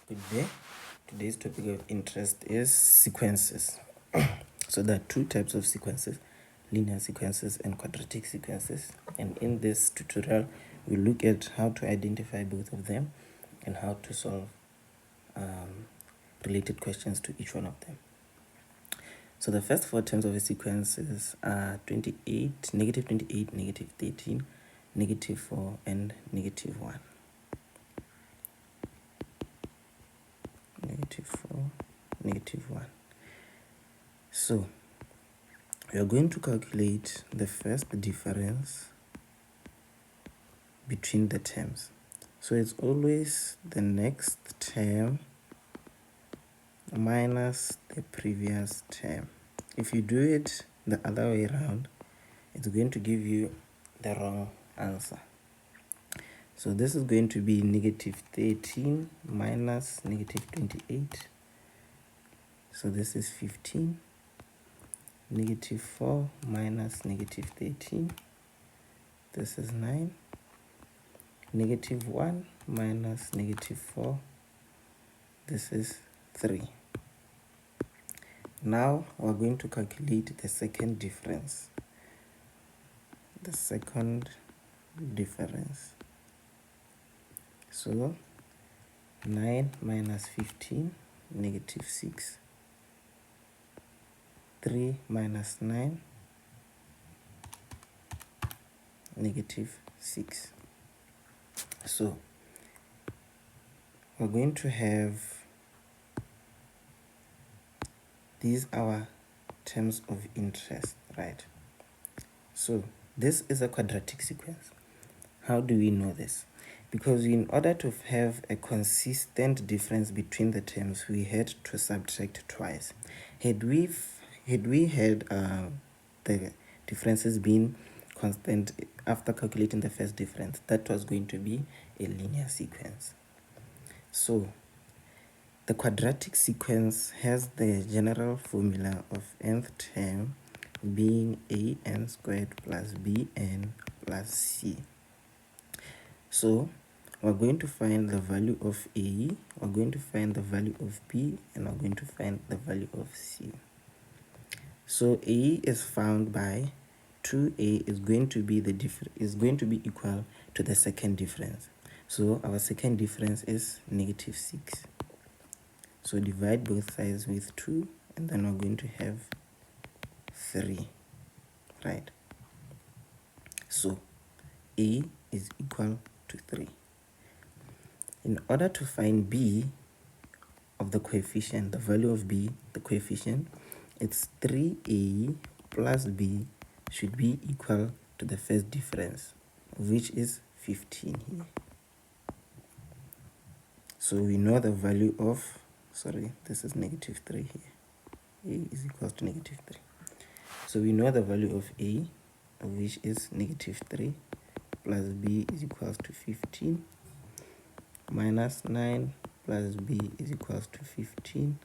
Good day. Today's topic of interest is sequences. So there are two types of sequences, linear sequences and quadratic sequences. And in this tutorial, we look at how to identify both of them and how to solve related questions to each one of them. So the first four terms of a sequence are 28, negative 28, negative 13, negative 4, and negative 1. Negative 4, negative 1. So we are going to calculate the first difference between the terms. So it's always the next term minus the previous term. If you do it the other way around, it's going to give you the wrong answer. So this is going to be negative 13 minus negative 28. So this is 15. Negative 4 minus negative 13. This is 9. Negative 1 minus negative 4. This is 3. Now we're going to calculate the second difference. The second difference. So 9 minus 15, negative 6. 3 minus 9, negative 6. So we're going to have these our terms of interest, right? So this is a quadratic sequence. How do we know this? Because in order to have a consistent difference between the terms, we had to subtract twice. Had we had the differences been constant after calculating the first difference, that was going to be a linear sequence. So the quadratic sequence has the general formula of nth term being an squared plus bn plus c. So we're going to find the value of a, we're going to find the value of b, and we're going to find the value of c. So a is found by 2a is going to be equal to the second difference. So our second difference is negative 6. So divide both sides with 2, and then we're going to have 3, right? So a is equal to 3. In order to find b of the coefficient, the value of b, the coefficient, it's 3a plus b should be equal to the first difference, which is 15 here. So we know the value of, this is negative 3 here. A is equal to negative 3. So we know the value of a, which is negative 3, plus b is equals to 15, minus 9 plus b is equals to 15.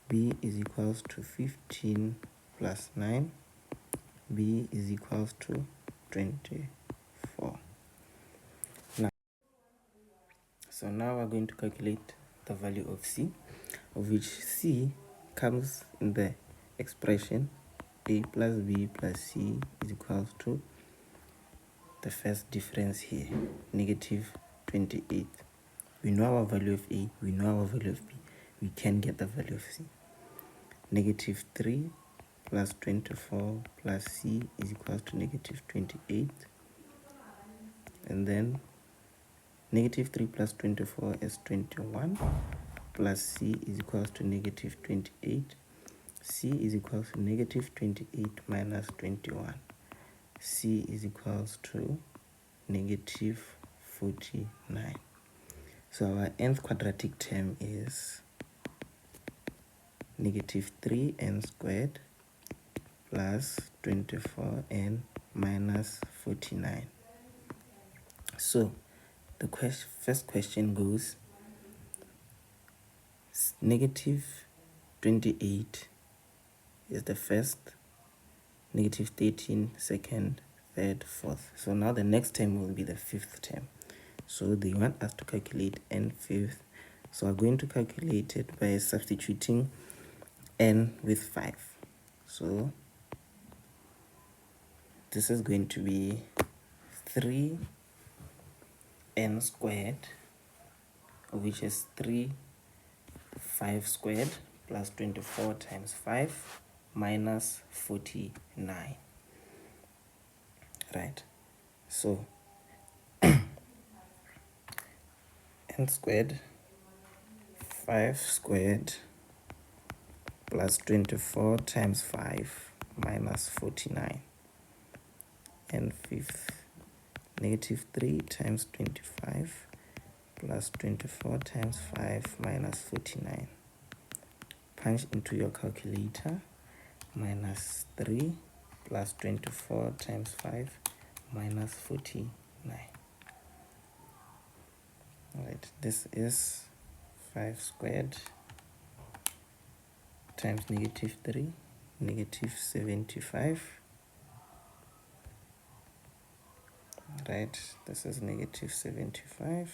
B is equals to 15 plus 9. B is equals to 24. Now we're going to calculate the value of c, of which c comes in the expression a plus b plus c is equals to the first difference here, negative 28. We know our value of a, we know our value of b. We can get the value of c. Negative 3 plus 24 plus c is equals to negative 28. And then negative 3 plus 24 is 21, plus c is equals to negative 28. C is equals to negative 28 minus 21. C is equals to negative 49. So our nth quadratic term is negative 3n squared plus 24n minus 49. So the first question goes, negative 28 is the first, negative 13 second, third, fourth. So now the next term will be the fifth term. So they want us to calculate n fifth So we're going to calculate it by substituting n with 5. So this is going to be 3n squared, which is 5 squared plus 24 times 5 minus 49. Right, so n squared 5 squared plus 24 times 5 minus 49, and fifth negative 3 times 25 plus 24 times 5 minus 49. Punch into your calculator. Minus 3 plus 24 times 5 minus 49. Alright, this is 5 squared times negative 3, negative 75. Right, this is negative 75.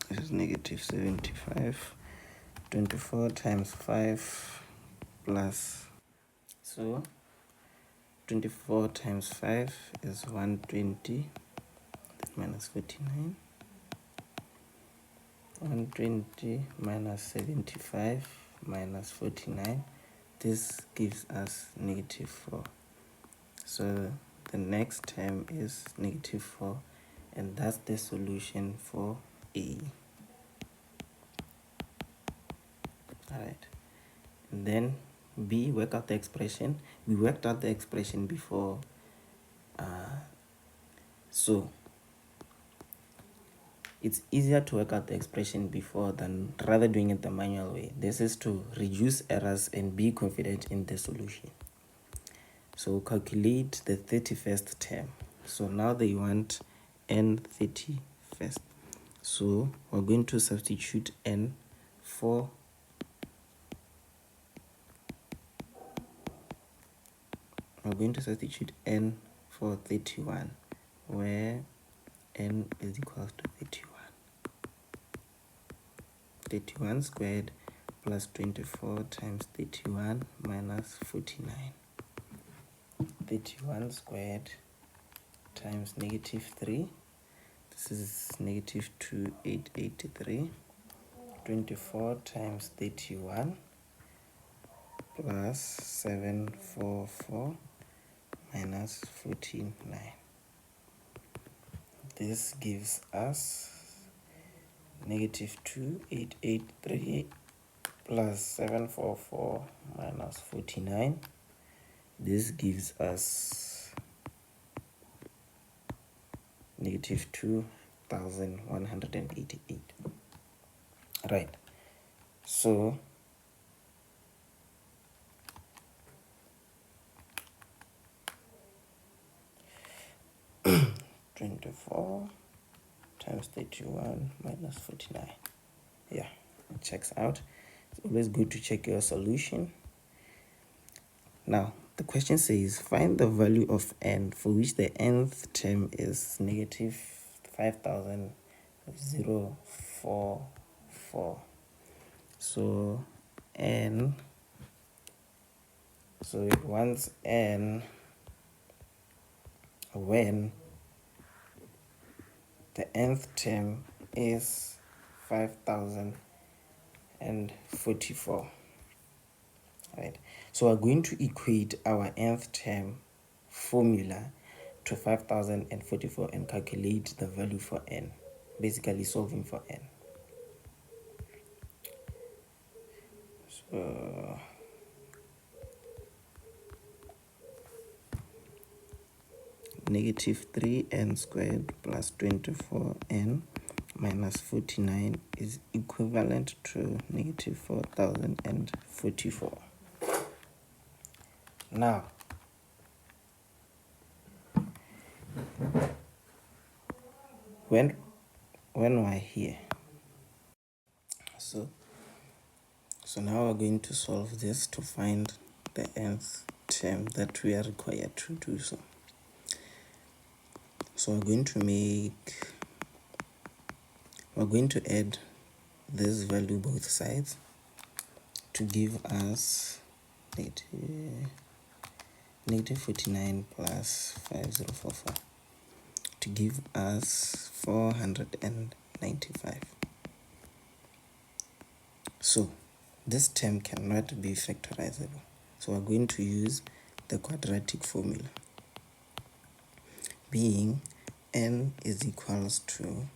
This is negative 75. 24 times 5 plus, so 24 times 5 is 120, minus 49. 120 minus 75 minus 49. This gives us negative 4. So the next term is negative 4, and that's the solution for A. Alright, and then B, work out the expression. We worked out the expression before, so it's easier to work out the expression before than rather doing it the manual way. This is to reduce errors and be confident in the solution. So calculate the 31st term. So now they want n 31st. So we're going to substitute n for we're going to substitute n for 31, where n is equal to 31. 31 squared plus 24 times 31 minus 49. 31 squared times negative 3. This is negative 2883. 24 times 31 plus 744 minus 49. This gives us negative 2883 plus 744 minus 49. This gives us negative 2188. Right, so (24) times 31 minus 49. Yeah, it checks out. It's always good to check your solution. Now, the question says, find the value of n for which the nth term is negative 5,044. So n, so it wants n when the nth term is 5,044. Right, so we're going to equate our nth term formula to 5,044 and calculate the value for n, basically solving for n. So negative 3n squared plus 24n minus 49 is equivalent to negative 4044. Now, when we're here, so now we're going to solve this to find the nth term that we are required to do so. So we're going to add this value both sides to give us negative 49 plus 5044 to give us 495. So this term cannot be factorizable, so we're going to use the quadratic formula, being n is equals to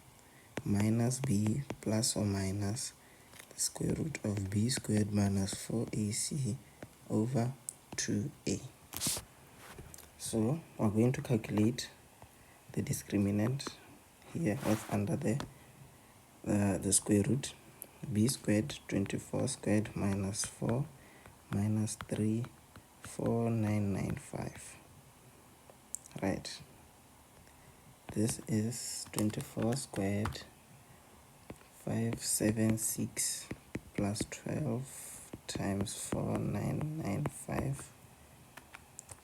minus b plus or minus the square root of b squared minus 4ac over 2a. So we're going to calculate the discriminant here with under the square root. B squared 24 squared minus 4 minus 3 4995. Right, this is 24 squared 576 plus 12 times 4995.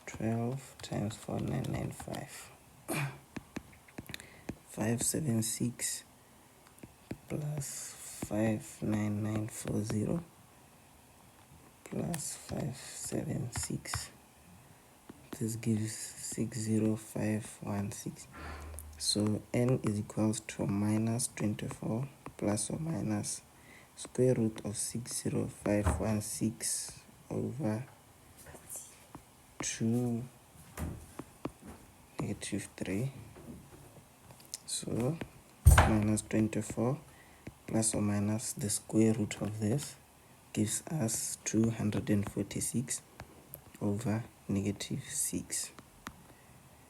12 times 4995. 576 plus 59940 plus 576. This gives 60516. So n is equals to minus 24 plus or minus square root of 60516 over 2 negative 3. So minus 24 plus or minus the square root of this gives us 246 over negative 6.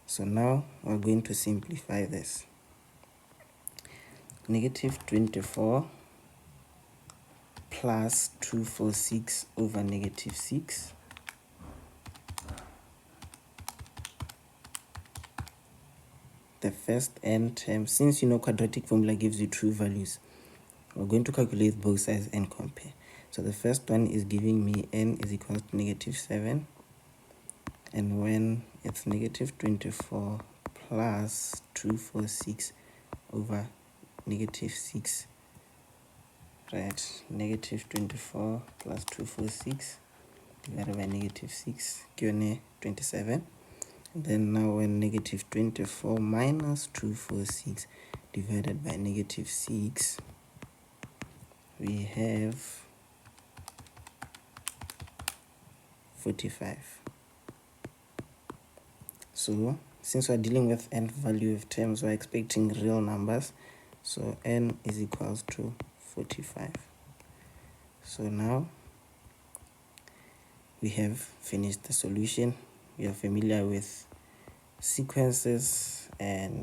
So now we're going to simplify this. Negative 24 plus 246 over negative 6 . The first n term, since you know quadratic formula gives you true values, we're going to calculate both sides and compare. So the first one is giving me n is equal to negative 7, and when it's negative 24 plus 246 over negative 6, right, negative 24 plus 246 divided by negative 6 gives me 27. Then now when negative 24 minus 246 divided by negative 6, we have 45. So since we're dealing with nth value of terms, we're expecting real numbers, so n is equals to 45. So now we have finished the solution. We are familiar with sequences and